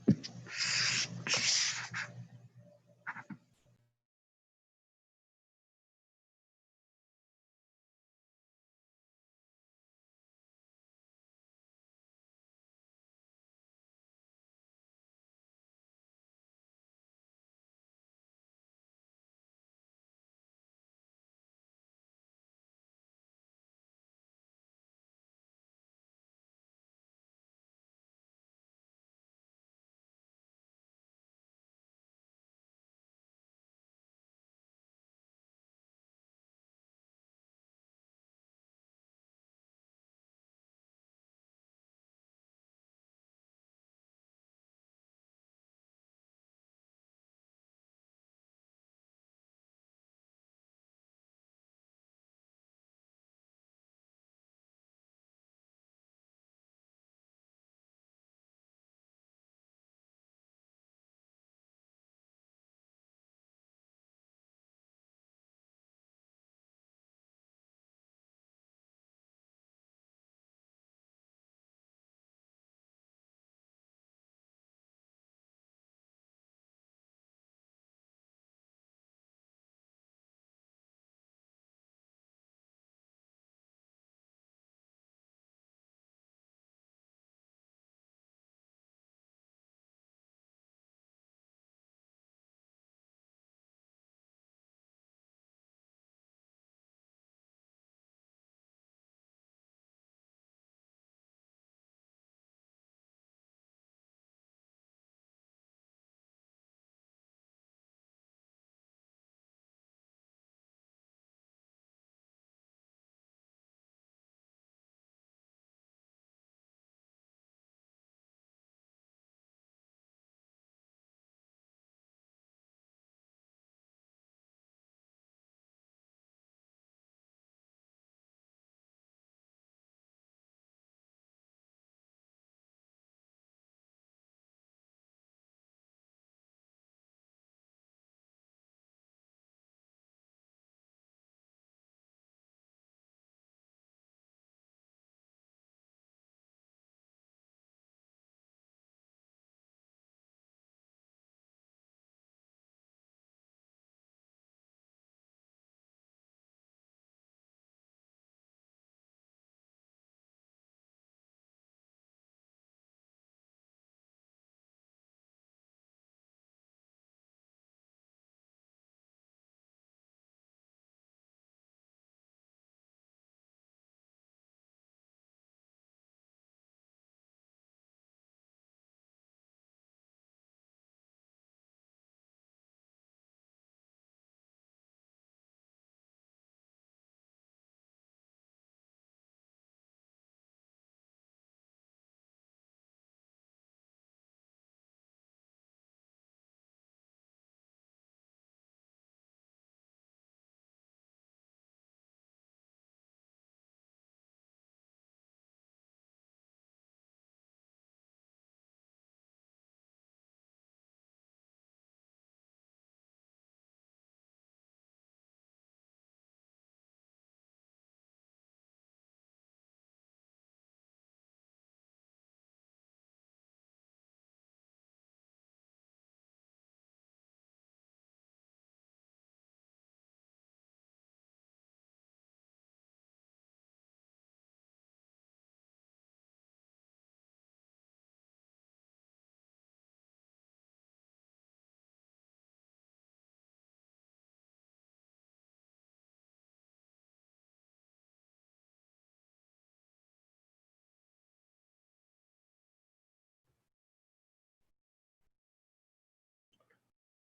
Good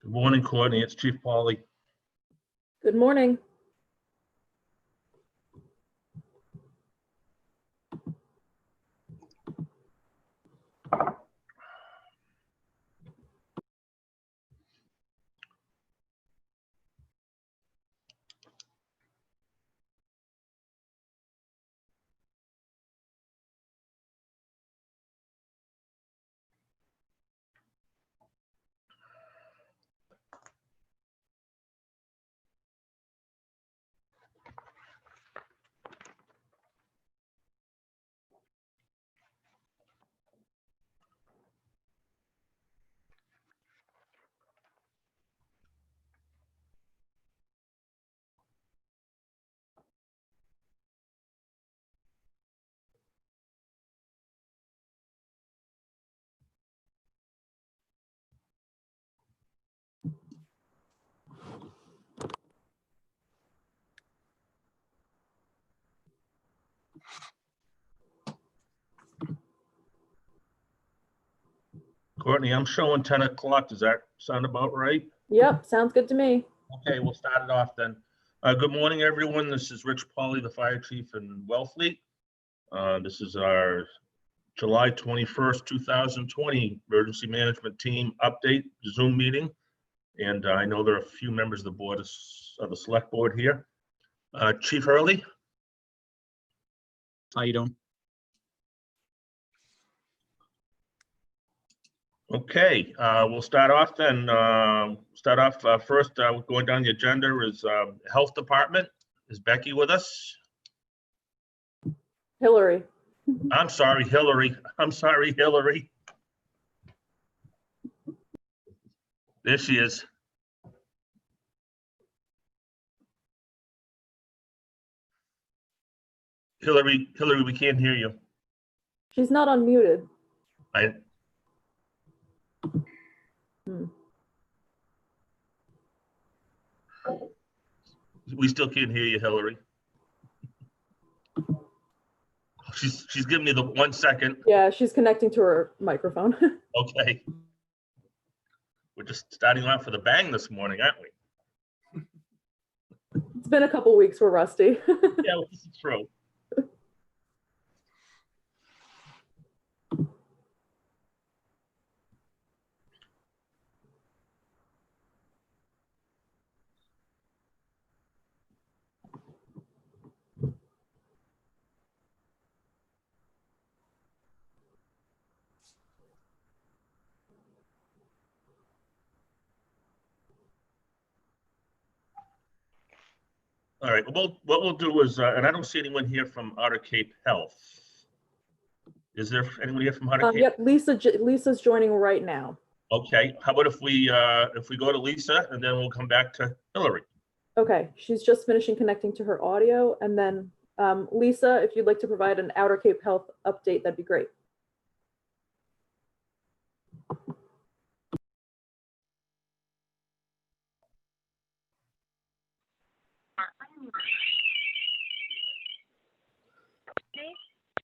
morning, Courtney. It's Chief Pauly. Good morning. Courtney, I'm showing 10 o'clock. Does that sound about right? Yep, sounds good to me. Okay, we'll start it off then. Good morning, everyone. This is Rich Pauley, the Fire Chief in Wellfleet. This is our July 21st, 2020 Emergency Management Team Update Zoom meeting. And I know there are a few members of the board of the Select Board here. Chief Hurley. How you doing? Okay, we'll start off then. First, going down the agenda is Health Department. Is Becky with us? Hillary. I'm sorry, Hillary. I'm sorry, Hillary. There she is. Hillary, we can't hear you. She's not unmuted. We still can't hear you, Hillary. She's giving me the 1 second. Yeah, she's connecting to her microphone. Okay. We're just starting off with a bang this morning, aren't we? It's been a couple weeks. We're rusty. Yeah, well, this is true. All right, well, what we'll do is, and I don't see anyone here from Otter Cape Health. Is there anyone here from Otter Cape? Yep, Lisa's joining right now. Okay, how about if we go to Lisa and then we'll come back to Hillary? Okay, she's just finishing connecting to her audio, and then Lisa, if you'd like to provide an Outer Cape Health update, that'd be great.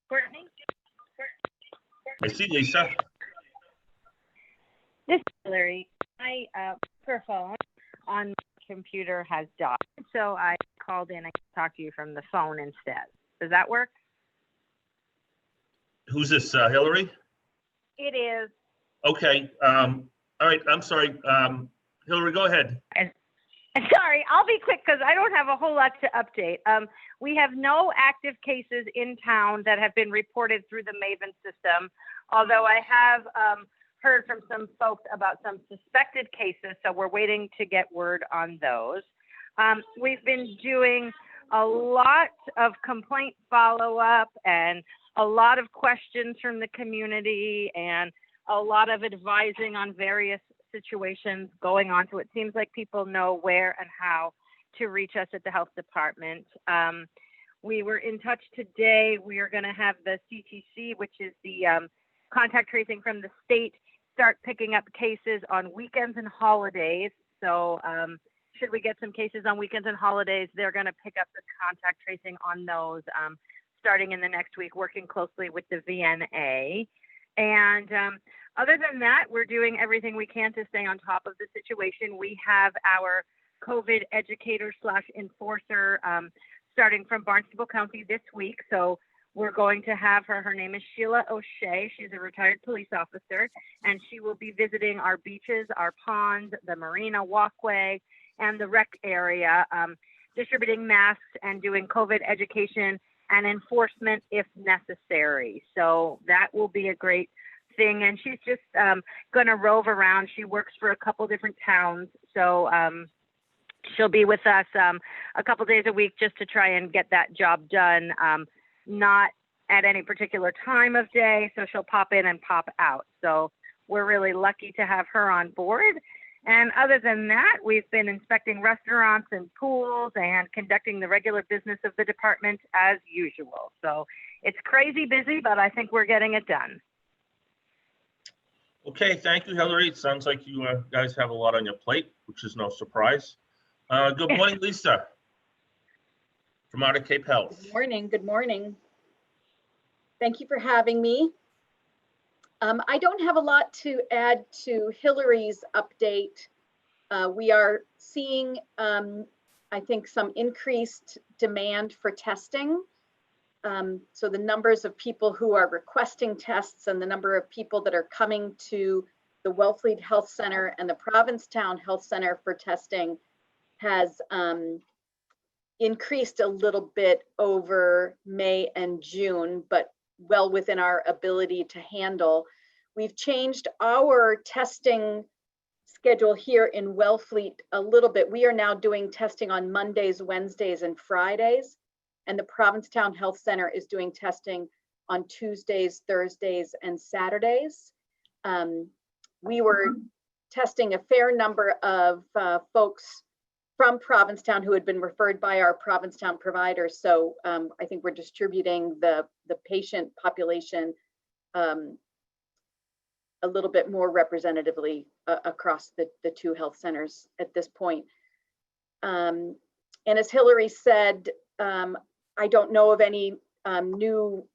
Courtney? I see Lisa. This is Hillary. My phone on my computer has died, so I called in and talked to you from the phone instead. Does that work? Who's this, Hillary? It is. Okay, all right, I'm sorry. Hillary, go ahead. Sorry, I'll be quick because I don't have a whole lot to update. We have no active cases in town that have been reported through the Maven system, although I have heard from some folks about some suspected cases, so we're waiting to get word on those. We've been doing a lot of complaint follow-up and a lot of questions from the community and a lot of advising on various situations going on. So it seems like people know where and how to reach us at the health department. We were in touch today. We are going to have the CTC, which is the contact tracing from the state, start picking up cases on weekends and holidays. So should we get some cases on weekends and holidays, they're going to pick up the contact tracing on those starting in the next week, working closely with the VNA. And other than that, we're doing everything we can to stay on top of the situation. We have our COVID educator / enforcer starting from Barnstable County this week. So we're going to have her. Her name is Sheila O'Shea. She's a retired police officer, and she will be visiting our beaches, our ponds, the marina walkway, and the rec area, distributing masks and doing COVID education and enforcement if necessary. So that will be a great thing. And she's just going to rove around. She works for a couple different towns. So she'll be with us a couple days a week just to try and get that job done. Not at any particular time of day. So she'll pop in and pop out. So we're really lucky to have her on board. And other than that, we've been inspecting restaurants and pools and conducting the regular business of the department as usual. So it's crazy busy, but I think we're getting it done. Okay, thank you, Hillary. It sounds like you guys have a lot on your plate, which is no surprise. Good morning, Lisa, from Otter Cape Health. Good morning. Good morning. Thank you for having me. I don't have a lot to add to Hillary's update. We are seeing, I think, some increased demand for testing. So the numbers of people who are requesting tests and the number of people that are coming to the Wellfleet Health Center and the Provincetown Health Center for testing has increased a little bit over May and June, but well within our ability to handle. We've changed our testing schedule here in Wellfleet a little bit. We are now doing testing on Mondays, Wednesdays, and Fridays, and the Provincetown Health Center is doing testing on Tuesdays, Thursdays, and Saturdays. We were testing a fair number of folks from Provincetown who had been referred by our Provincetown providers. So I think we're distributing the patient population a little bit more representatively across the two health centers at this point. And as Hillary said, I don't know of any new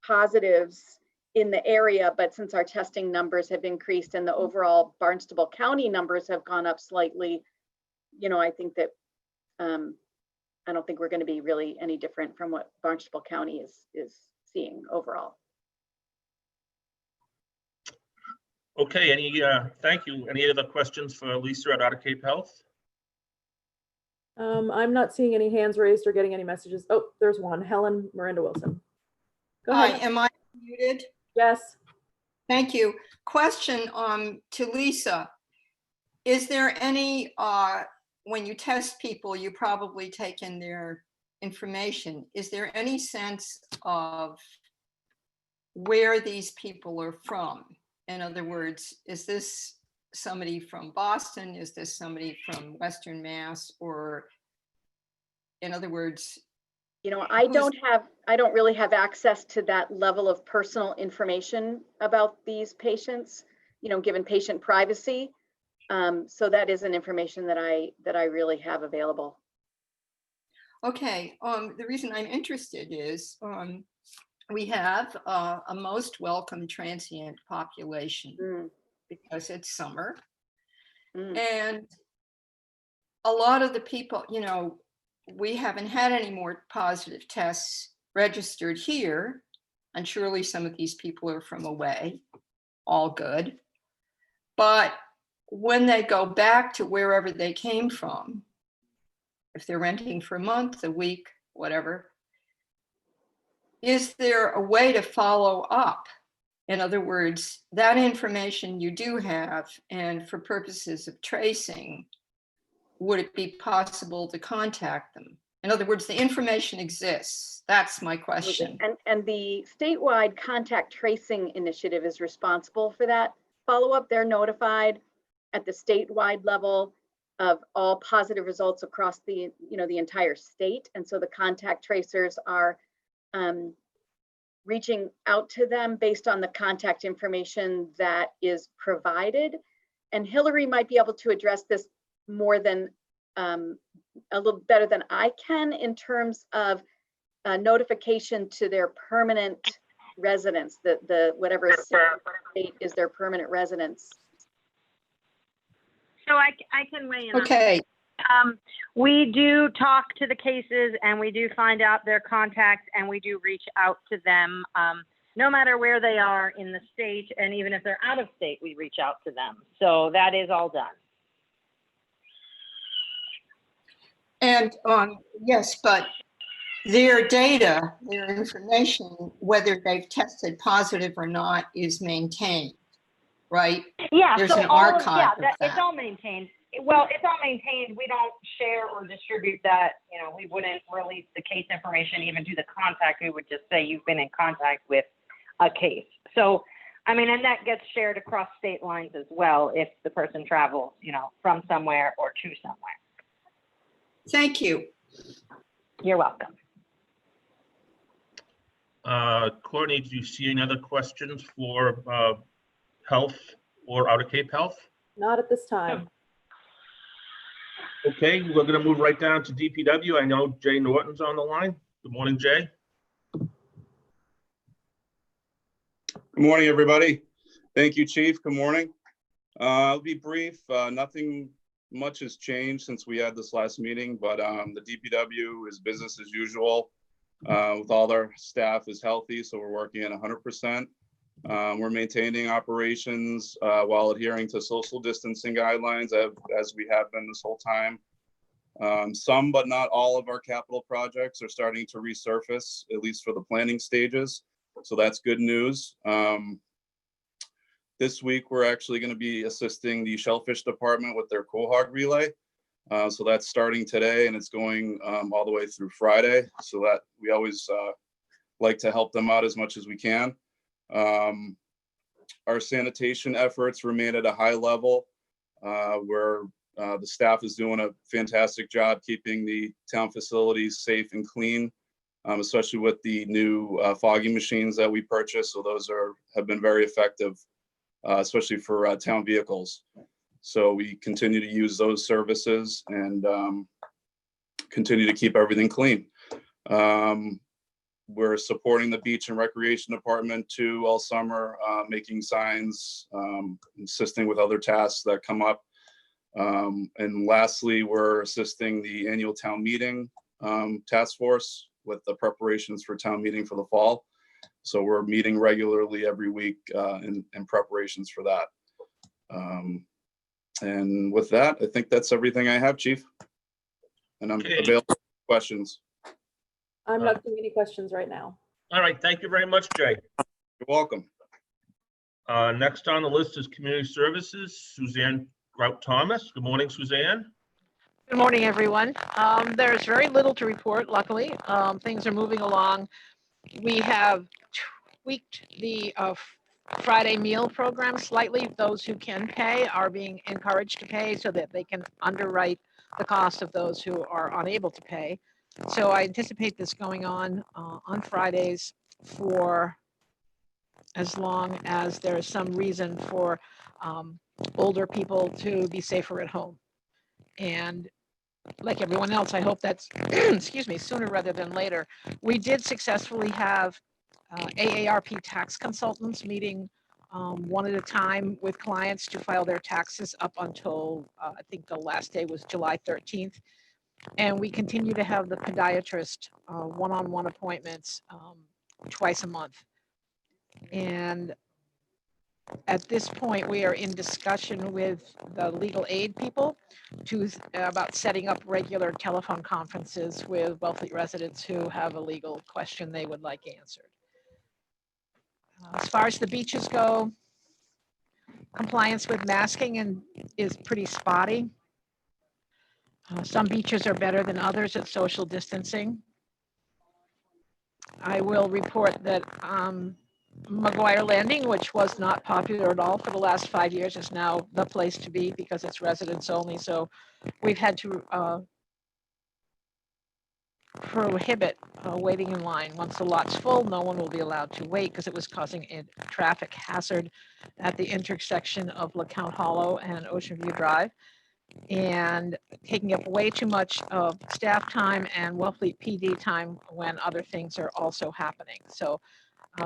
positives in the area, but since our testing numbers have increased and the overall Barnstable County numbers have gone up slightly, you know, I think that I don't think we're going to be really any different from what Barnstable County is seeing overall. Okay, thank you. Any other questions for Lisa at Otter Cape Health? I'm not seeing any hands raised or getting any messages. Oh, there's one. Helen Miranda Wilson. Go Hi, ahead. am I muted? Yes. Thank you. Question to Lisa. Is there any, when you test people, you probably take in their information. Is there any sense of where these people are from? In other words, is this somebody from Boston? Is this somebody from Western Mass? Or in other words, you know, I don't really have access to that level of personal information about these patients, you know, given patient privacy. So that isn't information that I really have available. okay, the reason I'm interested is we have a most welcome transient population because it's summer. And a lot of the people, you know, we haven't had any more positive tests registered here, and surely some of these people are from away, all good. But when they go back to wherever they came from, if they're renting for a month, a week, whatever, is there a way to follow up? In other words, that information you do have, and for purposes of tracing, would it be possible to contact them? In other words, the information exists. That's my question. And the statewide contact tracing initiative is responsible for that follow-up. They're notified at the statewide level of all positive results across the, you know, the entire state. And so the contact tracers are reaching out to them based on the contact information that is provided. And Hillary might be able to address this more than a little better than I can in terms of notification to their permanent residents, the whatever state is their permanent residence. So I can weigh in. Okay. We do talk to the cases and we do find out their contacts and we do reach out to them, no matter where they are in the state. And even if they're out of state, we reach out to them. So that is all done. And yes, but their data, their information, whether they've tested positive or not, is maintained, right? Yeah, There's so an archive of it's that. all maintained. Well, it's all maintained. We don't share or distribute that. You know, we wouldn't release the case information even to the contact. We would just say you've been in contact with a case. So, I mean, and that gets shared across state lines as well if the person travels, you know, from somewhere or to somewhere. Thank you. You're welcome. Courtney, do you see any other questions for health or Outer Cape Health? Not at this time. Okay, we're going to move right down to DPW. I know Jay Norton's on the line. Good morning, Jay. Good morning, everybody. Thank you, Chief. Good morning. I'll be brief. Nothing much has changed since we had this last meeting, but the DPW is business as usual. With all our staff is healthy, so we're working at 100%. We're maintaining operations while adhering to social distancing guidelines as we have been this whole time. Some, but not all of our capital projects are starting to resurface, at least for the planning stages. So that's good news. This week, we're actually going to be assisting the Shellfish Department with their quahog relay. So that's starting today and it's going all the way through Friday. So that we always like to help them out as much as we can. Our sanitation efforts remain at a high level where the staff is doing a fantastic job keeping the town facilities safe and clean, especially with the new fogging machines that we purchased. So those have been very effective, especially for town vehicles. So we continue to use those services and continue to keep everything clean. We're supporting the Beach and Recreation Department too all summer, making signs, assisting with other tasks that come up. And lastly, we're assisting the annual town meeting task force with the preparations for town meeting for the fall. So we're meeting regularly every week in preparations for that. And with that, I think that's everything I have, Chief. And I'm available for questions. I'm not seeing any questions right now. All right, thank you very much, Jay. You're welcome. Next on the list is Community Services, Suzanne Grout-Thomas. Good morning, Suzanne. Good morning, everyone. There's very little to report, luckily. Things are moving along. We have tweaked the Friday meal program slightly. Those who can pay are being encouraged to pay so that they can underwrite the cost of those who are unable to pay. So I anticipate this going on Fridays for as long as there is some reason for older people to be safer at home. And like everyone else, I hope that's, excuse me, sooner rather than later. We did successfully have AARP tax consultants meeting one at a time with clients to file their taxes up until I think the last day was July 13th. And we continue to have the podiatrist one-on-one appointments twice a month. And at this point, we are in discussion with the legal aid people about setting up regular telephone conferences with Wellfleet residents who have a legal question they would like answered. As far as the beaches go, compliance with masking is pretty spotty. Some beaches are better than others at social distancing. I will report that McGuire Landing, which was not popular at all for the last 5 years, is now the place to be because it's residents only. So we've had to prohibit waiting in line. Once the lot's full, no one will be allowed to wait because it was causing a traffic hazard at the intersection of Cahoon Hollow and Ocean View Drive, and taking up way too much of staff time and Wellfleet PD time when other things are also happening. So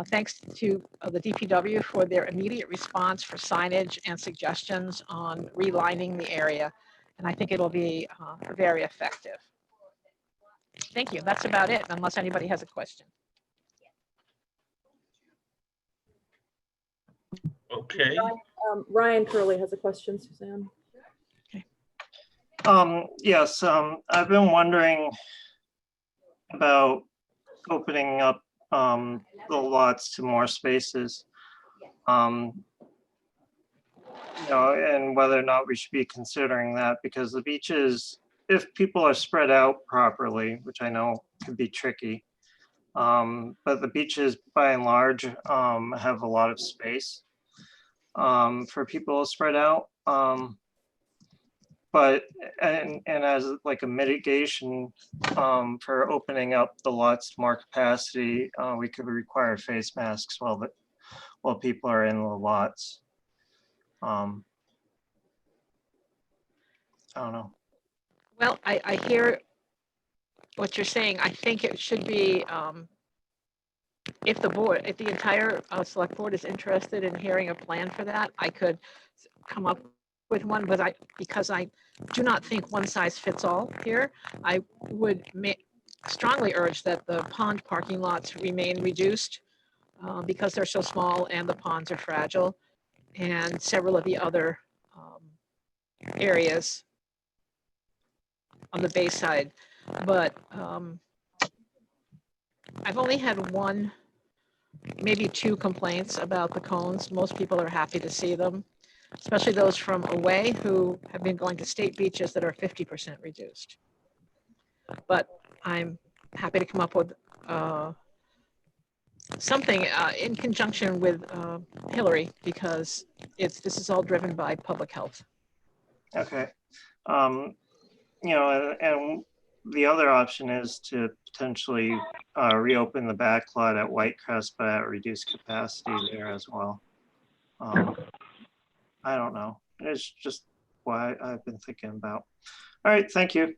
thanks to the DPW for their immediate response for signage and suggestions on relining the area. And I think it'll be very effective. Thank you. That's about it, unless anybody has a question. Okay. Ryan Curley has a question, Suzanne. Yes, I've been wondering about opening up the lots to more spaces. And whether or not we should be considering that, because the beaches, if people are spread out properly, which I know can be tricky, but the beaches by and large have a lot of space for people to spread out. But as like a mitigation for opening up the lots to more capacity, we could require face masks while people are in the lots. I don't know. Well, I hear what you're saying. I think it should be if the entire select board is interested in hearing a plan for that, I could come up with one, but because I do not think one size fits all here, I would strongly urge that the pond parking lots remain reduced because they're so small and the ponds are fragile, and several of the other areas on the bay side. But I've only had one, maybe two complaints about the cones. Most people are happy to see them, especially those from away who have been going to state beaches that are 50% reduced. But I'm happy to come up with something in conjunction with Hillary, because this is all driven by public health. Okay. You know, and the other option is to potentially reopen the back lot at Whitecrest, but at reduced capacity there as well. I don't know. It's just what I've been thinking about. All right, thank you.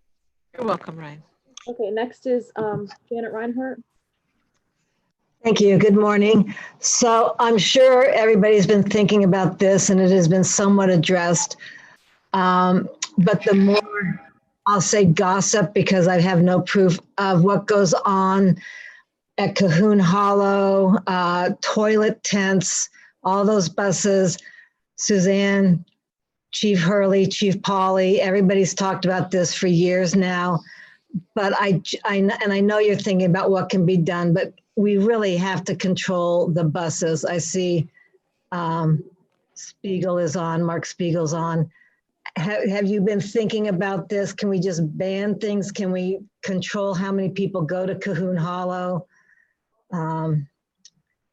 You're welcome, Ryan. Okay, next is Janet Reinhardt. Thank you. Good morning. So I'm sure everybody's been thinking about this and it has been somewhat addressed. But the more, I'll say gossip, because I have no proof of what goes on at Cahoon Hollow, toilet tents, all those buses, Suzanne, Chief Hurley, Chief Polly, everybody's talked about this for years now. But I know you're thinking about what can be done, but we really have to control the buses. I see Spiegel is on, Mark Spiegel's on. Have you been thinking about this? Can we just ban things? Can we control how many people go to Cahoon Hollow?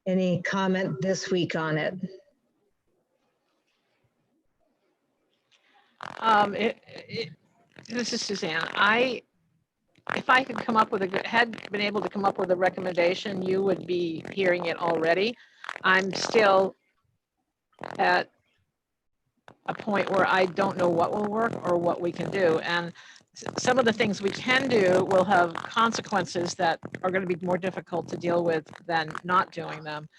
Any comment this week on it? This is Suzanne. If I could come up with had been able to come up with a recommendation, you would be hearing it already. I'm still at a point where I don't know what will work or what we can do. And some of the things we can do will have consequences that are going to be more difficult to deal with than not doing them.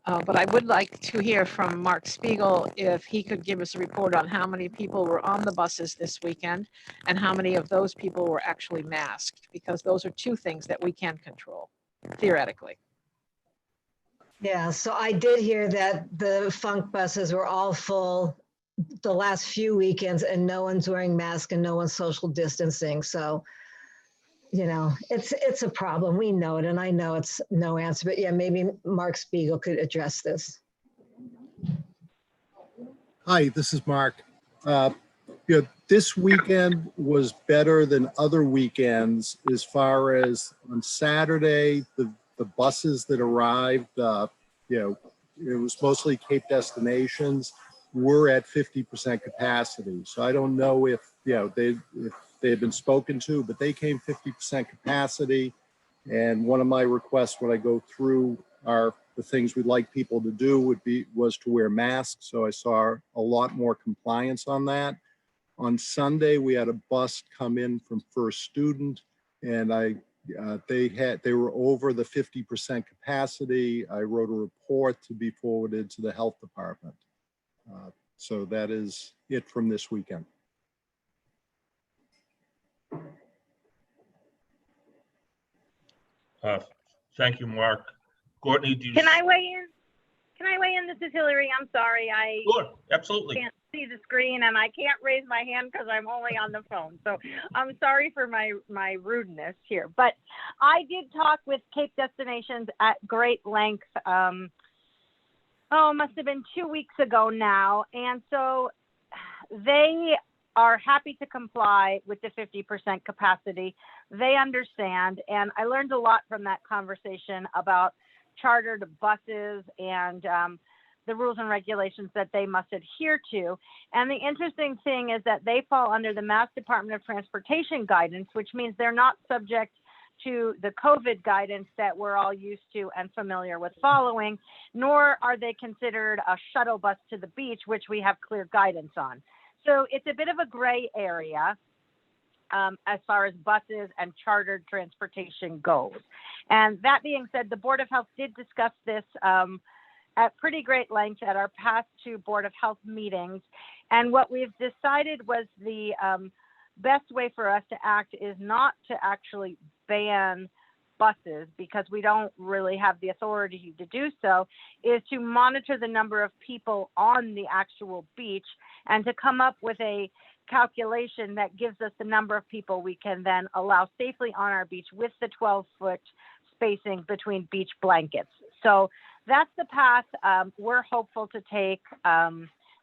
But I would like to hear from Mark Spiegel if he could give us a report on how many people were on the buses this weekend and how many of those people were actually masked, because those are two things that we can control, theoretically. Yeah, so I did hear that the funk buses were all full the last few weekends and no one's wearing masks and no one's social distancing. So, you know, it's a problem. We know it, and I know it's no answer, but yeah, maybe Mark Spiegel could address this. Hi, this is Mark. This weekend was better than other weekends as far as on Saturday, the buses that arrived, it was mostly Cape destinations, were at 50% capacity. So I don't know if they had been spoken to, but they came 50% capacity. And one of my requests when I go through the things we'd like people to do was to wear masks. So I saw a lot more compliance on that. On Sunday, we had a bus come in from First Student, and they were over the 50% capacity. I wrote a report to be forwarded to the health department. So that is it from this weekend. Thank you, Mark. Courtney, do you? Can I weigh in? This is Hillary. I'm sorry. Sure, absolutely. Can't see the screen and I can't raise my hand because I'm only on the phone. So I'm sorry for my rudeness here. But I did talk with Cape Destinations at great length. Must have been 2 weeks ago now. And so they are happy to comply with the 50% capacity. They understand. And I learned a lot from that conversation about chartered buses and the rules and regulations that they must adhere to. And the interesting thing is that they fall under the Mass Department of Transportation guidance, which means they're not subject to the COVID guidance that we're all used to and familiar with following, nor are they considered a shuttle bus to the beach, which we have clear guidance on. So it's a bit of a gray area. as far as buses and chartered transportation goes. And that being said, the Board of Health did discuss this at pretty great length at our past 2 Board of Health meetings. And what we've decided was the best way for us to act is not to actually ban buses, because we don't really have the authority to do so, is to monitor the number of people on the actual beach and to come up with a calculation that gives us the number of people we can then allow safely on our beach with the 12-foot spacing between beach blankets. So that's the path we're hopeful to take.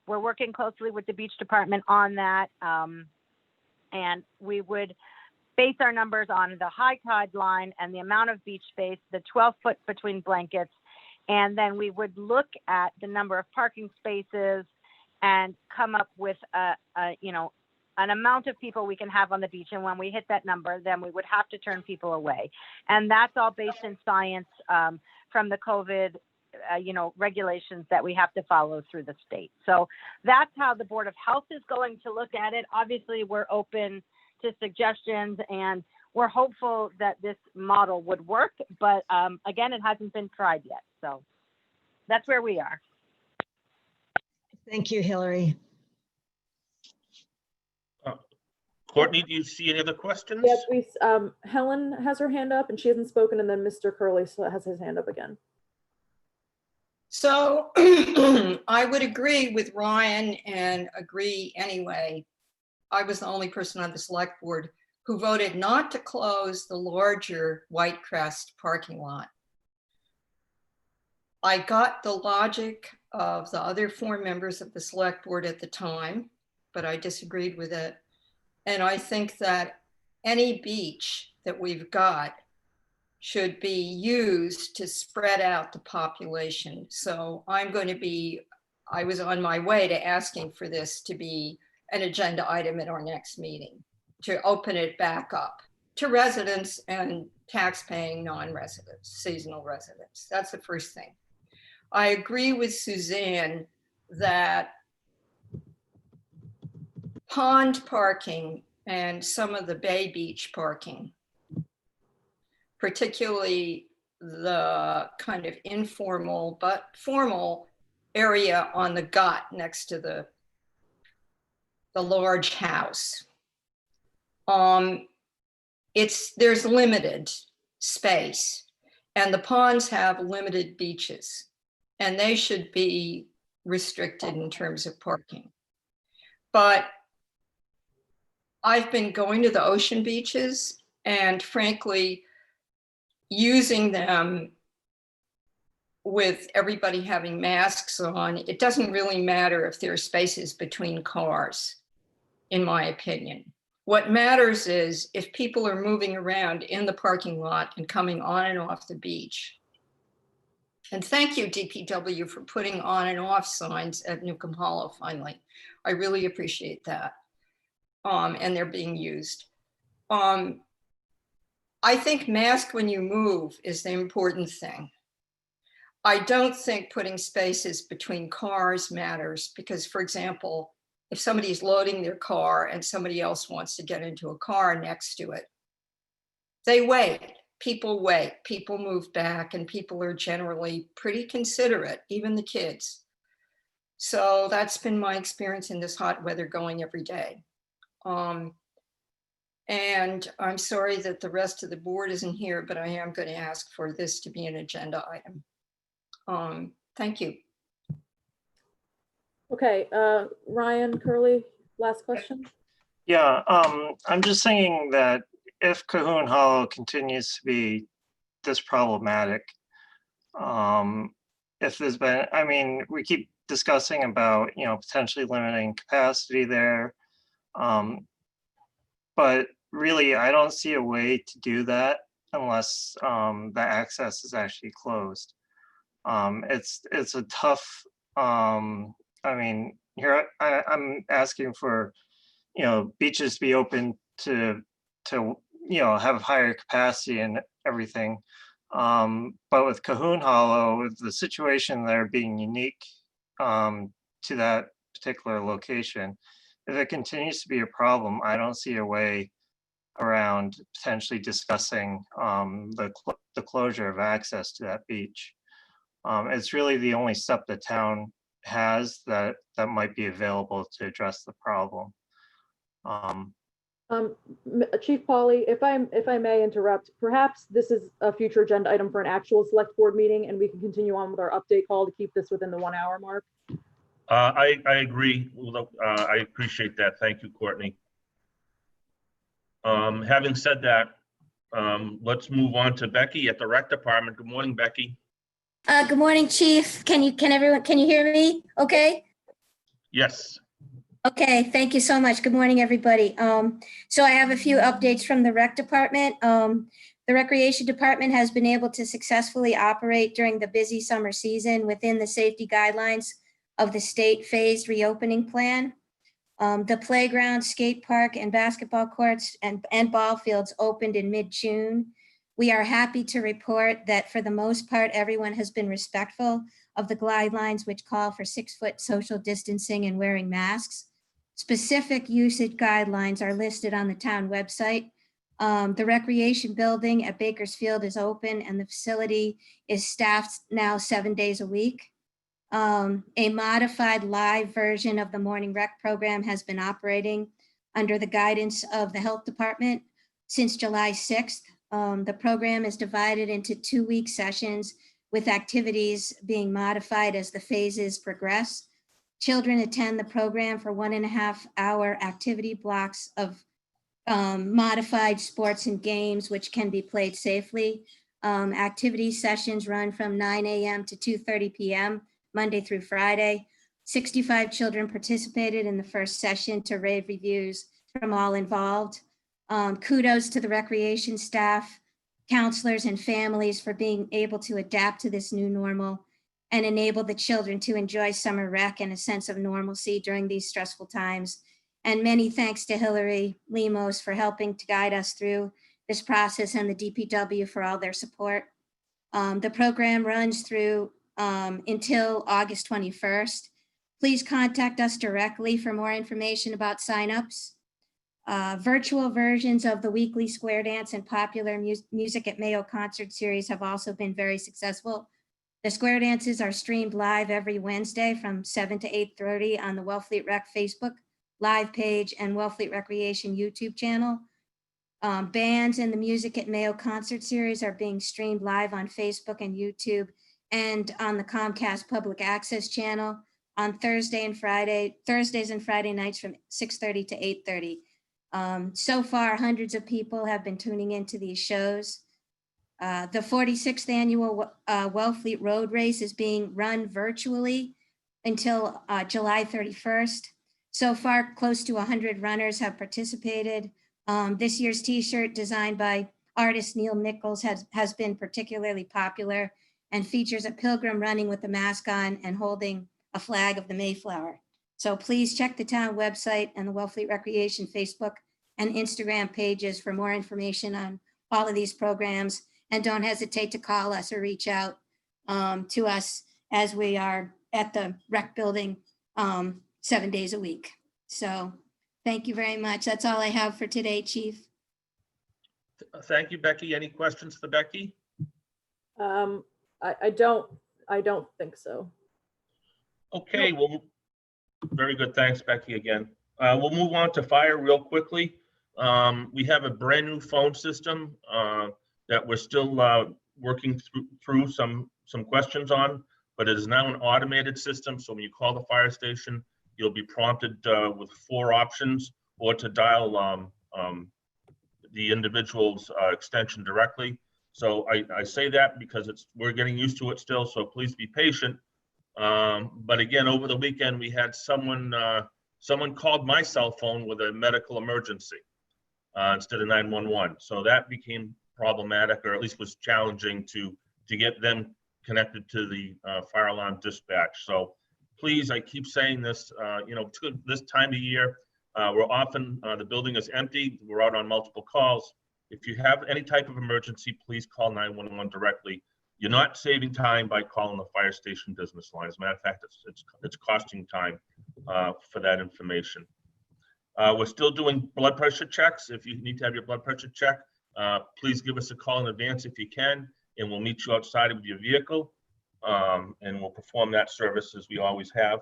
We're working closely with the beach department on that. And we would base our numbers on the high tide line and the amount of beach space, the 12-foot between blankets. And then we would look at the number of parking spaces and come up with an amount of people we can have on the beach. And when we hit that number, then we would have to turn people away. And that's all based in science from the COVID regulations that we have to follow through the state. So that's how the Board of Health is going to look at it. Obviously, we're open to suggestions and we're hopeful that this model would work, but again, it hasn't been tried yet. So that's where we are. Thank you, Hillary. Courtney, do you see any other questions? Yep, Helen has her hand up and she hasn't spoken, and then Mr. Curley has his hand up again. So I would agree with Ryan and agree anyway. I was the only person on the select board who voted not to close the larger White Crest parking lot. I got the logic of the other 4 members of the select board at the time, but I disagreed with it. And I think that any beach that we've got should be used to spread out the population. So I was on my way to asking for this to be an agenda item at our next meeting, to open it back up to residents and tax-paying non-residents, seasonal residents. That's the first thing. I agree with Suzanne that pond parking and some of the Bay Beach parking, particularly the kind of informal but formal area on the gut next to the large house. There's limited space and the ponds have limited beaches and they should be restricted in terms of parking. But I've been going to the ocean beaches and frankly, using them with everybody having masks on, it doesn't really matter if there are spaces between cars, in my opinion. What matters is if people are moving around in the parking lot and coming on and off the beach. And thank you, DPW, for putting on and off signs at Cahoon Hollow finally. I really appreciate that. And they're being used. I think mask when you move is the important thing. I don't think putting spaces between cars matters because, for example, if somebody's loading their car and somebody else wants to get into a car next to it, they wait, people move back and people are generally pretty considerate, even the kids. So that's been my experience in this hot weather going every day. And I'm sorry that the rest of the board isn't here, but I am going to ask for this to be an agenda item. Thank you. Okay, Ryan Curley, last question. Yeah, I'm just thinking that if Cahoon Hollow continues to be this problematic, if there's been, I mean, we keep discussing about, potentially limiting capacity there. But really, I don't see a way to do that unless the access is actually closed. It's a tough, I mean, here I'm asking for, beaches to be open to have higher capacity and everything. But with Cahoon Hollow, with the situation there being unique to that particular location, if it continues to be a problem, I don't see a way around potentially discussing the closure of access to that beach. It's really the only step the town has that might be available to address the problem. Chief Polly, if I may interrupt, perhaps this is a future agenda item for an actual select board meeting, and we can continue on with our update call to keep this within the 1 hour mark. I agree. I appreciate that. Thank you, Courtney. Having said that, let's move on to Becky at the Rec Department. Good morning, Becky. Good morning, Chief. Can you hear me? Okay. Yes. Okay, thank you so much. Good morning, everybody. So I have a few updates from the Rec Department. The Recreation Department has been able to successfully operate during the busy summer season within the safety guidelines of the state phased reopening plan. The playground, skate park, and basketball courts and ball fields opened in mid-June. We are happy to report that for the most part, everyone has been respectful of the guidelines, which call for 6-foot social distancing and wearing masks. Specific usage guidelines are listed on the town website. The recreation building at Bakersfield is open and the facility is staffed now 7 days a week. A modified live version of the morning rec program has been operating under the guidance of the health department since July 6th. The program is divided into 2-week sessions with activities being modified as the phases progress. Children attend the program for 1.5-hour activity blocks of modified sports and games, which can be played safely. Activity sessions run from 9 a.m. to 2:30 p.m. Monday through Friday. 65 children participated in the first session to rave reviews from all involved. Kudos to the recreation staff, counselors, and families for being able to adapt to this new normal and enable the children to enjoy summer rec and a sense of normalcy during these stressful times. And many thanks to Hillary Lemos for helping to guide us through this process and the DPW for all their support. The program runs through until August 21st. Please contact us directly for more information about signups. Virtual versions of the weekly square dance and popular music at Mayo concert series have also been very successful. The square dances are streamed live every Wednesday from 7 to 8:30 on the Wellfleet Rec Facebook live page and Wellfleet Recreation YouTube channel. Bands and the music at Mayo concert series are being streamed live on Facebook and YouTube and on the Comcast public access channel on Thursdays and Friday nights from 6:30 to 8:30. So far, hundreds of people have been tuning into these shows. The 46th annual Wellfleet Road Race is being run virtually until July 31st. So far, close to 100 runners have participated. This year's t-shirt, designed by artist Neil Nichols, has been particularly popular and features a pilgrim running with a mask on and holding a flag of the Mayflower. So please check the town website and the Wellfleet Recreation Facebook and Instagram pages for more information on all of these programs. And don't hesitate to call us or reach out to us as we are at the rec building 7 days a week. So thank you very much. That's all I have for today, Chief. Thank you, Becky. Any questions for Becky? I don't think so. Okay, well, very good. Thanks, Becky, again. We'll move on to fire real quickly. We have a brand new phone system that we're still working through some questions on, but it is now an automated system. So when you call the fire station, you'll be prompted with 4 options, or to dial the individual's extension directly. So I say that because we're getting used to it still, so please be patient. But again, over the weekend, we had someone called my cell phone with a medical emergency instead of 911. So that became problematic, or at least was challenging to get them connected to the fire alarm dispatch. So please, I keep saying this, this time of year, we're often, the building is empty. We're out on multiple calls. If you have any type of emergency, please call 911 directly. You're not saving time by calling the fire station business line. As a matter of fact, it's costing time for that information. We're still doing blood pressure checks. If you need to have your blood pressure checked, please give us a call in advance if you can, and we'll meet you outside with your vehicle, and we'll perform that service as we always have.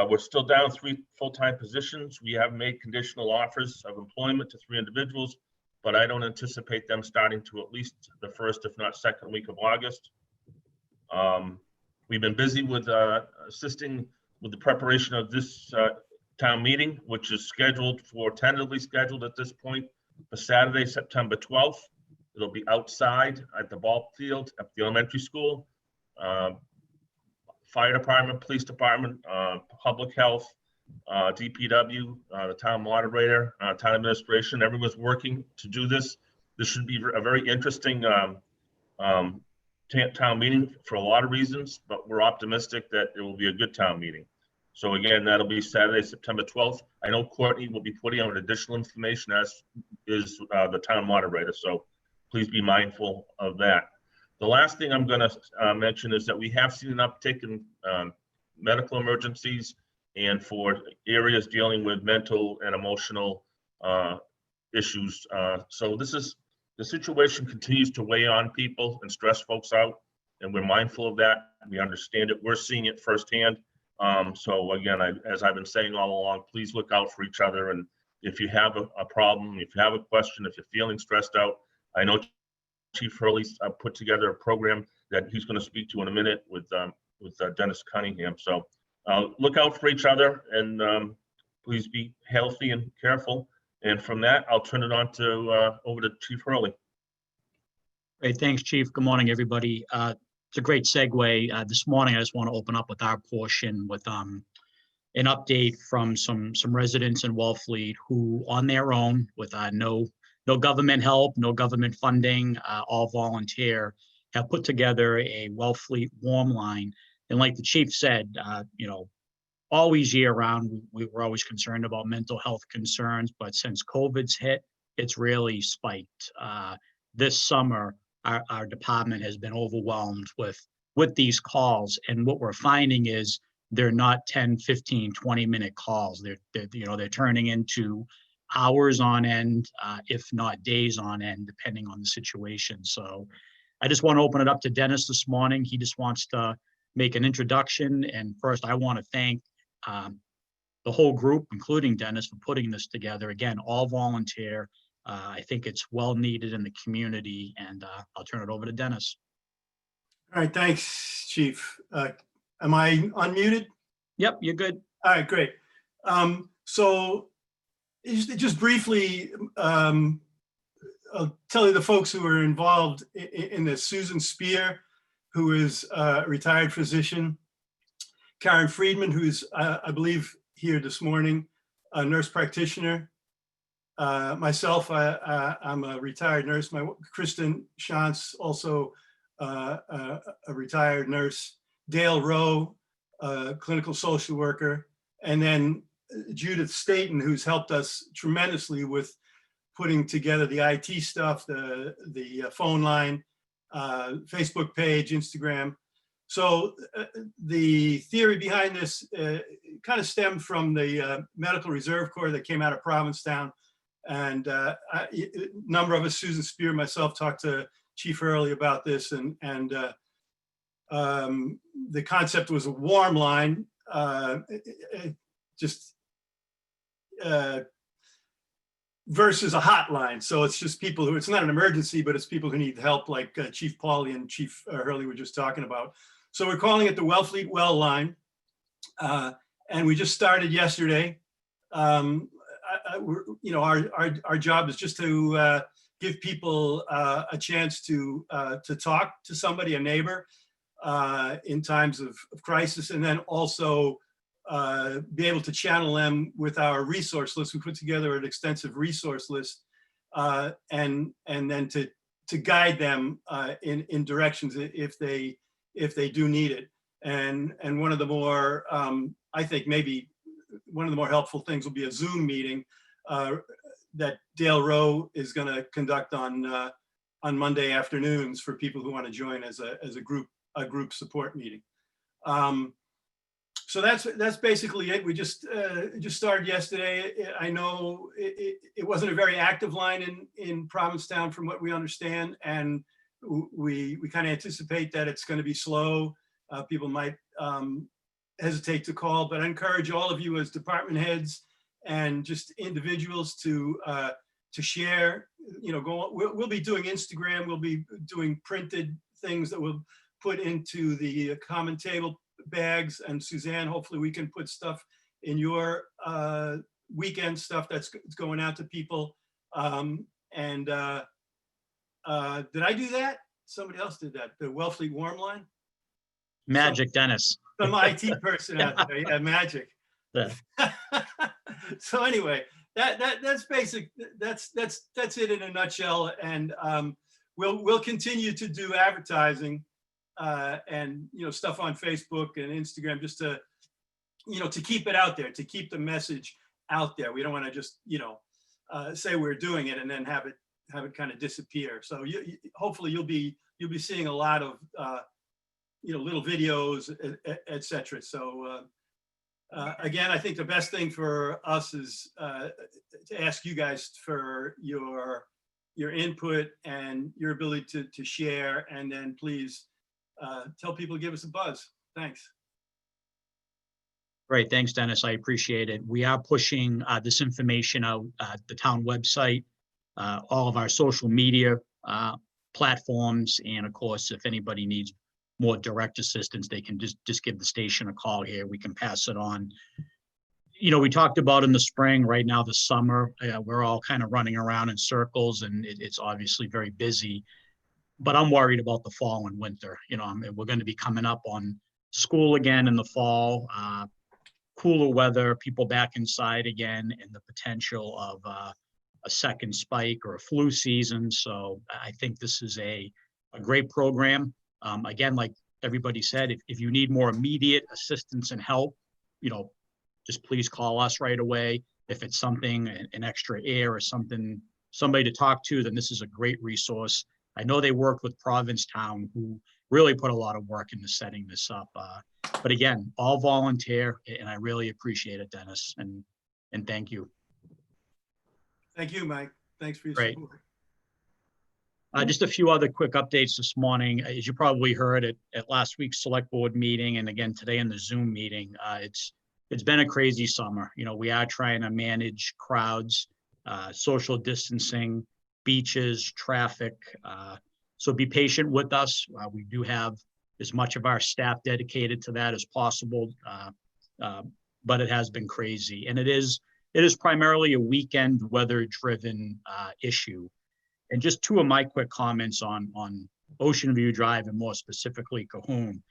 We're still down 3 full-time positions. We have made conditional offers of employment to 3 individuals, but I don't anticipate them starting to at least the first, if not second week of August. We've been busy with assisting with the preparation of this town meeting, which is tentatively scheduled at this point for Saturday, September 12th. It'll be outside at the ball field at the elementary school. Fire department, police department, public health, DPW, the town moderator, town administration, everyone's working to do this. This should be a very interesting town meeting for a lot of reasons, but we're optimistic that it will be a good town meeting. So again, that'll be Saturday, September 12th. I know Courtney will be putting out additional information, as is the town moderator. So please be mindful of that. The last thing I'm going to mention is that we have seen an uptick in medical emergencies and for areas dealing with mental and emotional issues. So the situation continues to weigh on people and stress folks out, and we're mindful of that. We understand it. We're seeing it firsthand. So again, as I've been saying all along, please look out for each other. And if you have a problem, if you have a question, if you're feeling stressed out, I know Chief Hurley's put together a program that he's going to speak to in a minute with Dennis Cunningham. So look out for each other, and please be healthy and careful. And from that, I'll turn it on to over to Chief Hurley. Great, thanks, Chief. Good morning, everybody. It's a great segue. This morning, I just want to open up with our portion with an update from some residents in Wellfleet who, on their own, with no government help, no government funding, all volunteer, have put together a Wellfleet warm line. And like the chief said, always year round, we were always concerned about mental health concerns, but since COVID's hit, it's really spiked. This summer, our department has been overwhelmed with these calls. And what we're finding is they're not 10, 15, 20-minute calls. They're turning into hours on end, if not days on end, depending on the situation. So I just want to open it up to Dennis this morning. He just wants to make an introduction. And first, I want to thank the whole group, including Dennis, for putting this together. Again, all volunteer. I think it's well needed in the community, and I'll turn it over to Dennis. All right, thanks, Chief. Am I unmuted? Yep, you're good. All right, great. So just briefly, I'll tell you the folks who are involved in this. Susan Spear, who is a retired physician. Karen Friedman, who's, I believe, here this morning, a nurse practitioner. Myself, I'm a retired nurse. Kristen Shantz, also a retired nurse. Dale Rowe, a clinical social worker. And then Judith Staten, who's helped us tremendously with putting together the IT stuff, the phone line, Facebook page, Instagram. So the theory behind this kind of stemmed from the Medical Reserve Corps that came out of Provincetown. And a number of us, Susan Spear, myself, talked to Chief Hurley about this. And the concept was a warm line, versus a hotline. So it's just people who, it's not an emergency, but it's people who need help, like Chief Pauly and Chief Hurley were just talking about. So we're calling it the Wellfleet Well Line. And we just started yesterday. Our job is just to give people a chance to talk to somebody, a neighbor, in times of crisis, and then also be able to channel them with our resource list. We put together an extensive resource list, and then to guide them in directions if they do need it. And one of the more, I think maybe one of the more helpful things will be a Zoom meeting that Dale Rowe is going to conduct on Monday afternoons for people who want to join as a group support meeting. So that's basically it. We just started yesterday. I know it wasn't a very active line in Provincetown from what we understand, and we kind of anticipate that it's going to be slow. People might hesitate to call, but I encourage all of you as department heads and just individuals to share. We'll be doing Instagram. We'll be doing printed things that we'll put into the common table bags, and Suzanne, hopefully we can put stuff in your weekend stuff that's going out to people. Did I do that? Somebody else did that. The Wellfleet Warm Line. Magic, Dennis. Some IT person out there. Yeah, magic. Yeah. So anyway, that's basic. That's it in a nutshell. And we'll continue to do advertising and stuff on Facebook and Instagram, just to to keep it out there, to keep the message out there. We don't want to just say we're doing it and then have it kind of disappear. So hopefully you'll be seeing a lot of little videos, etc. So again, I think the best thing for us is to ask you guys for your input and your ability to share, and then please tell people to give us a buzz. Thanks. Great, thanks, Dennis. I appreciate it. We are pushing this information out at the town website, all of our social media platforms, and of course, if anybody needs more direct assistance, they can just give the station a call here. We can pass it on. We talked about in the spring, right now, the summer, we're all kind of running around in circles, and it's obviously very busy. But I'm worried about the fall and winter. We're going to be coming up on school again in the fall, cooler weather, people back inside again, and the potential of a second spike or a flu season. So I think this is a great program. Again, like everybody said, if you need more immediate assistance and help, just please call us right away. If it's something, an extra air or something, somebody to talk to, then this is a great resource. I know they worked with Provincetown, who really put a lot of work into setting this up. But again, all volunteer, and I really appreciate it, Dennis, and thank you. Thank you, Mike. Thanks for your Great. support. Just a few other quick updates this morning. As you probably heard at last week's select board meeting, and again today in the Zoom meeting, it's been a crazy summer. We are trying to manage crowds, social distancing, beaches, traffic. So be patient with us. We do have as much of our staff dedicated to that as possible, but it has been crazy, and it is primarily a weekend weather-driven issue. And just two of my quick comments on Ocean View Drive, and more specifically Cahoon.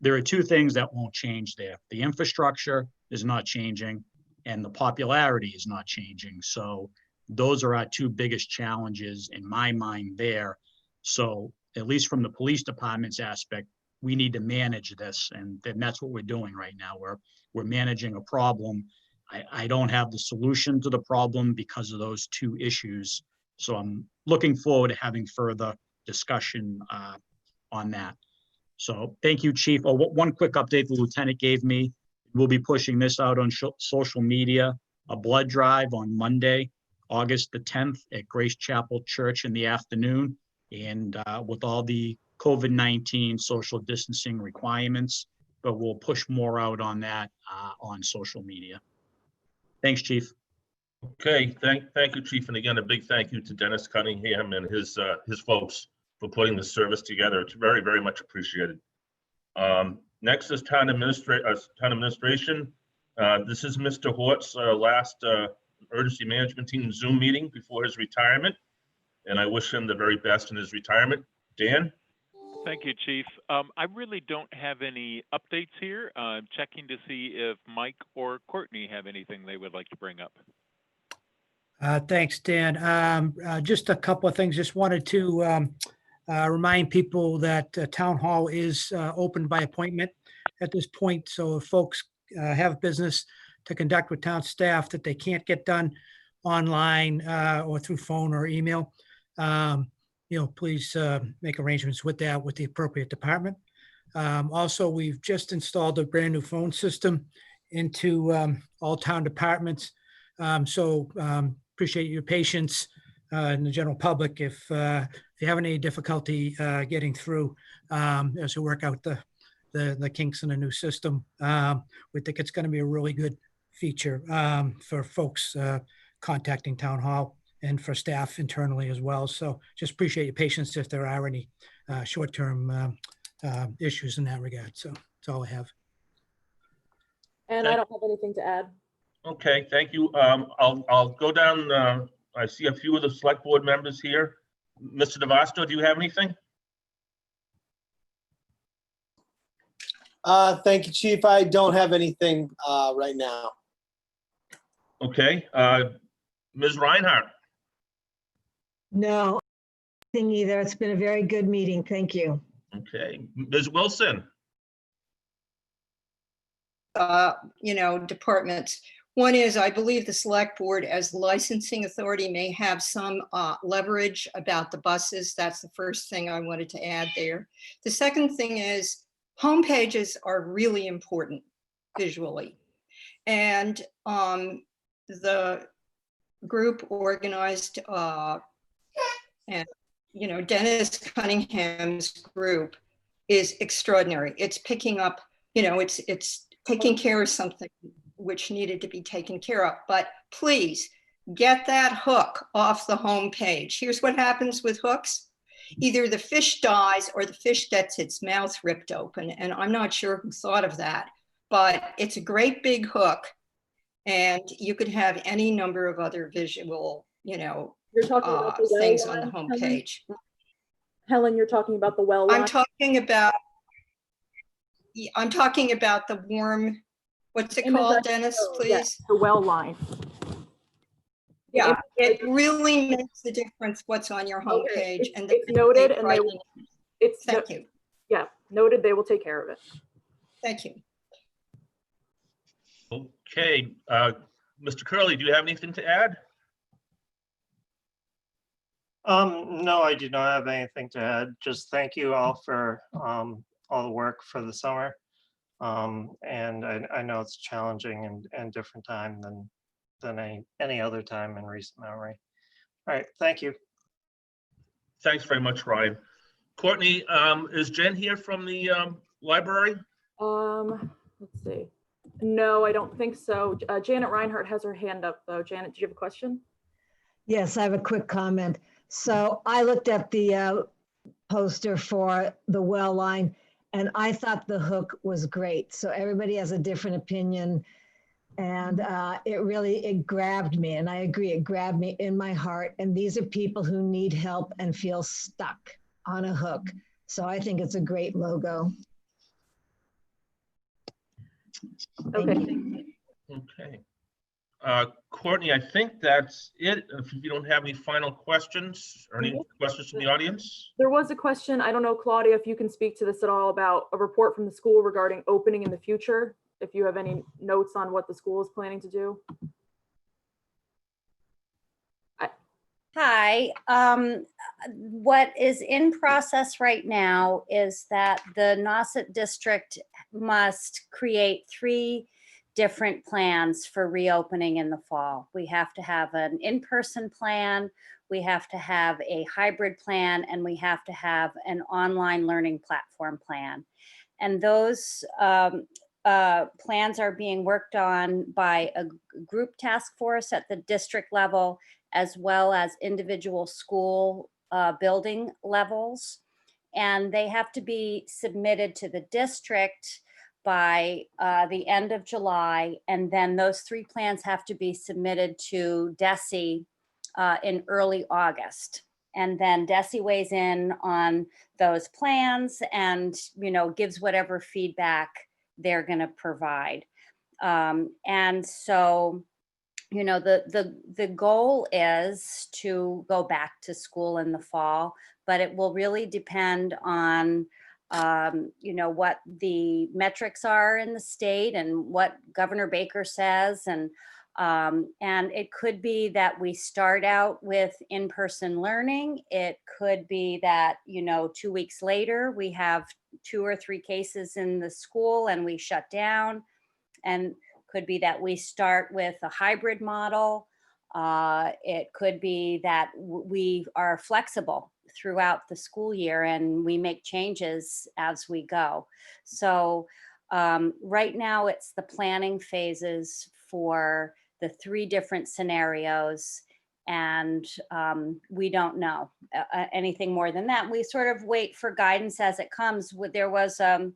There are two things that won't change there. The infrastructure is not changing, and the popularity is not changing. So those are our two biggest challenges in my mind there. So at least from the police department's aspect, we need to manage this, and that's what we're doing right now. We're managing a problem. I don't have the solution to the problem because of those two issues. So I'm looking forward to having further discussion on that. So thank you, Chief. Oh, one quick update the lieutenant gave me. We'll be pushing this out on social media, a blood drive on Monday, August the 10th at Grace Chapel Church in the afternoon. And with all the COVID-19 social distancing requirements, but we'll push more out on that on social media. Thanks, Chief. Okay, thank you, Chief. And again, a big thank you to Dennis Cunningham and his folks for putting this service together. It's very, very much appreciated. Next is town administration. This is Mr. Hort's last emergency management team Zoom meeting before his retirement, and I wish him the very best in his retirement. Dan? Thank you, Chief. I really don't have any updates here. I'm checking to see if Mike or Courtney have anything they would like to bring up. Thanks, Dan. Just a couple of things. Just wanted to remind people that Town Hall is open by appointment at this point. So if folks have business to conduct with town staff that they can't get done online or through phone or email, please make arrangements with that with the appropriate department. Also, we've just installed a brand new phone system into all town departments. Appreciate your patience in the general public if you have any difficulty getting through as we work out the kinks in the new system. We think it's going to be a really good feature for folks contacting Town Hall and for staff internally as well. So just appreciate your patience if there are any short-term issues in that regard. So that's all I have. And I don't have anything to add. Okay, thank you. I'll go down. I see a few of the select board members here. Mr. Navasto, do you have anything? Thank you, Chief. I don't have anything right now. Okay, Ms. Reinhardt. No, thing either. It's been a very good meeting. Thank you. Okay, Ms. Wilson. Departments. One is, I believe the select board as licensing authority may have some leverage about the buses. That's the first thing I wanted to add there. The second thing is homepages are really important visually. And the group organized and Dennis Cunningham's group is extraordinary. It's picking up, it's taking care of something which needed to be taken care of. But please get that hook off the home page. Here's what happens with hooks. Either the fish dies or the fish gets its mouth ripped open. And I'm not sure who thought of that, but it's a great big hook. And you could have any number of other visual, You're talking about the well things line, on the home Helen? page. Helen, you're talking about the well line? I'm talking about the warm, what's it called, Dennis, please? Yes, the well line. Yeah, it really makes the difference what's on your home page. And it's noted, and thank you. Yeah, noted. They will take care of it. Thank you. Okay, Mr. Curley, do you have anything to add? No, I do not have anything to add. Just thank you all for all the work for the summer. And I know it's challenging and different time than any other time in recent memory. All right, thank you. Thanks very much, Ryan. Courtney, is Jen here from the library? Let's see. No, I don't think so. Janet Reinhardt has her hand up though. Janet, do you have a question? Yes, I have a quick comment. So I looked at the poster for the well line and I thought the hook was great. So everybody has a different opinion. And it grabbed me. And I agree, it grabbed me in my heart. And these are people who need help and feel stuck on a hook. So I think it's a great logo. Okay. Okay. Courtney, I think that's it. If you don't have any final questions or any questions from the audience. There was a question. I don't know, Claudia, if you can speak to this at all about a report from the school regarding opening in the future. If you have any notes on what the school is planning to do. Hi. What is in process right now is that the Nauset district must create 3 different plans for reopening in the fall. We have to have an in-person plan, we have to have a hybrid plan, and we have to have an online learning platform plan. And those plans are being worked on by a group task force at the district level, as well as individual school building levels. And they have to be submitted to the district by the end of July. And then those 3 plans have to be submitted to DESE in early August. And then DESE weighs in on those plans and, gives whatever feedback they're going to provide. And so, the goal is to go back to school in the fall, but it will really depend on, what the metrics are in the state and what Governor Baker says. And it could be that we start out with in-person learning. It could be that, 2 weeks later, we have 2 or 3 cases in the school and we shut down. And could be that we start with a hybrid model. It could be that we are flexible throughout the school year and we make changes as we go. So right now it's the planning phases for the 3 different scenarios. And we don't know anything more than that. We sort of wait for guidance as it comes. There was a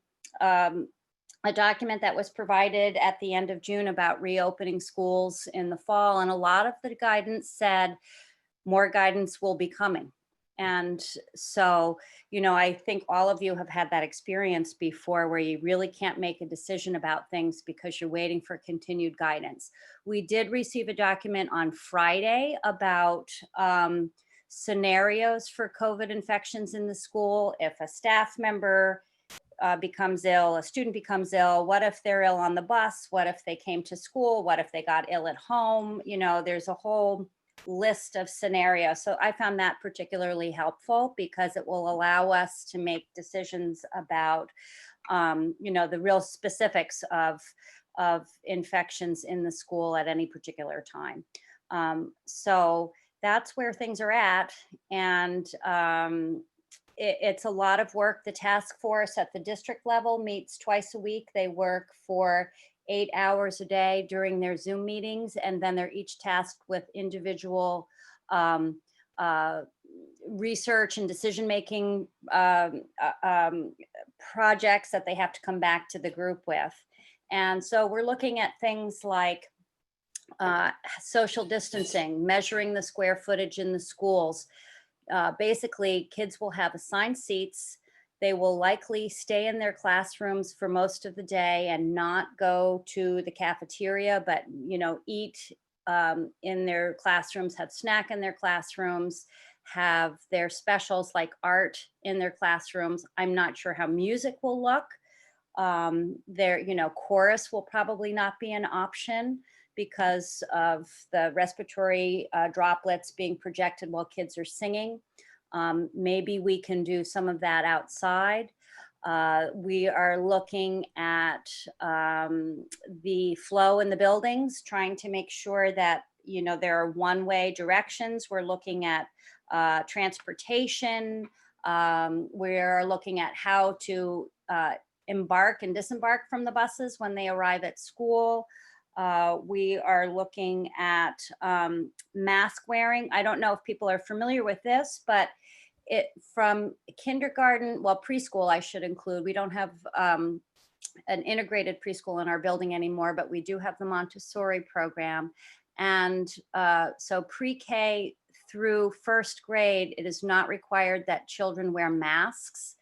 document that was provided at the end of June about reopening schools in the fall. And a lot of the guidance said more guidance will be coming. And so, you know, I think all of you have had that experience before where you really can't make a decision about things because you're waiting for continued guidance. We did receive a document on Friday about scenarios for COVID infections in the school. If a staff member becomes ill, a student becomes ill, what if they're ill on the bus? What if they came to school? What if they got ill at home? You know, there's a whole list of scenarios. So I found that particularly helpful because it will allow us to make decisions about, you know, the real specifics of infections in the school at any particular time. So that's where things are at. And it's a lot of work. The task force at the district level meets twice a week. They work for 8 hours a day during their Zoom meetings, and then they're each tasked with individual research and decision-making projects that they have to come back to the group with. And so we're looking at things like social distancing, measuring the square footage in the schools. Basically, kids will have assigned seats. They will likely stay in their classrooms for most of the day and not go to the cafeteria, but, you know, eat in their classrooms, have snack in their classrooms, have their specials like art in their classrooms. I'm not sure how music will look. Their, you know, chorus will probably not be an option because of the respiratory droplets being projected while kids are singing. Maybe we can do some of that outside. We are looking at the flow in the buildings, trying to make sure that, you know, there are one-way directions. We're looking at transportation. We're looking at how to embark and disembark from the buses when they arrive at school. We are looking at mask wearing. I don't know if people are familiar with this, but it from kindergarten, well, preschool, I should include. We don't have an integrated preschool in our building anymore, but we do have the Montessori program. And so pre-K through first grade, it is not required that children wear masks.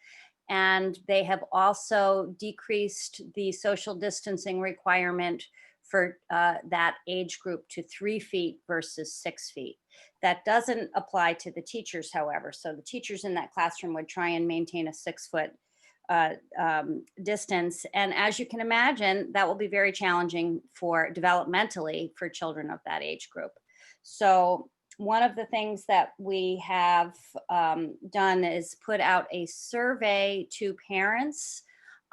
And they have also decreased the social distancing requirement for that age group to 3 feet versus 6 feet. That doesn't apply to the teachers, however. So the teachers in that classroom would try and maintain a 6-foot distance. And as you can imagine, that will be very challenging for developmentally for children of that age group. So one of the things that we have done is put out a survey to parents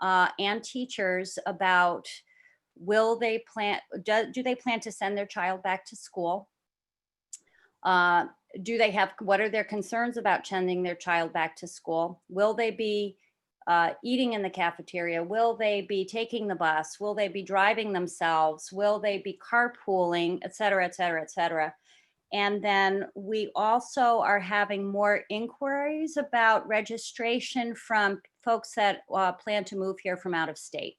and teachers about do they plan to send their child back to school? What are their concerns about sending their child back to school? Will they be eating in the cafeteria? Will they be taking the bus? Will they be driving themselves? Will they be carpooling, et cetera, et cetera, et cetera? And then we also are having more inquiries about registration from folks that plan to move here from out of state.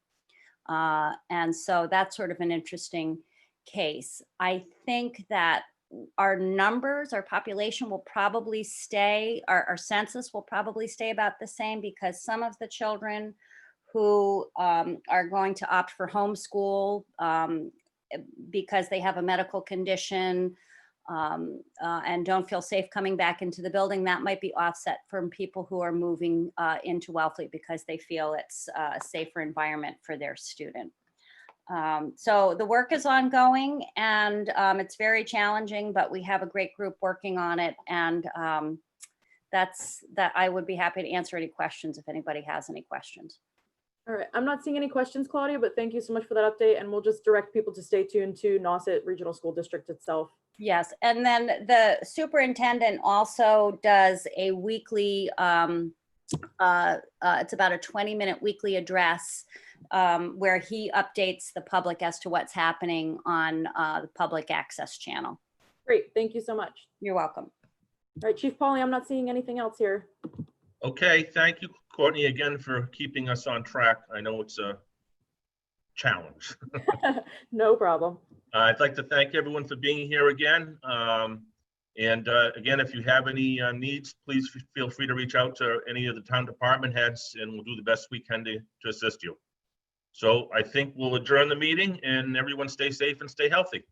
And so that's sort of an interesting case. I think that our numbers, our population will probably stay, our census will probably stay about the same because some of the children who are going to opt for homeschool because they have a medical condition and don't feel safe coming back into the building, that might be offset from people who are moving into Wellfleet because they feel it's a safer environment for their student. So the work is ongoing and it's very challenging, but we have a great group working on it. And that I would be happy to answer any questions if anybody has any questions. All right, I'm not seeing any questions, Claudia, but thank you so much for that update, and we'll just direct people to stay tuned to Nauset Regional School District itself. Yes, and then the superintendent also does a weekly, it's about a 20-minute weekly address where he updates the public as to what's happening on the public access channel. Great, thank you so much. You're welcome. All right, Chief Polly, I'm not seeing anything else here. Okay, thank you, Courtney, again for keeping us on track. I know it's a challenge. No problem. I'd like to thank everyone for being here again. Again, if you have any needs, please feel free to reach out to any of the town department heads, and we'll do the best we can to assist you. So I think we'll adjourn the meeting, and everyone stay safe and stay healthy.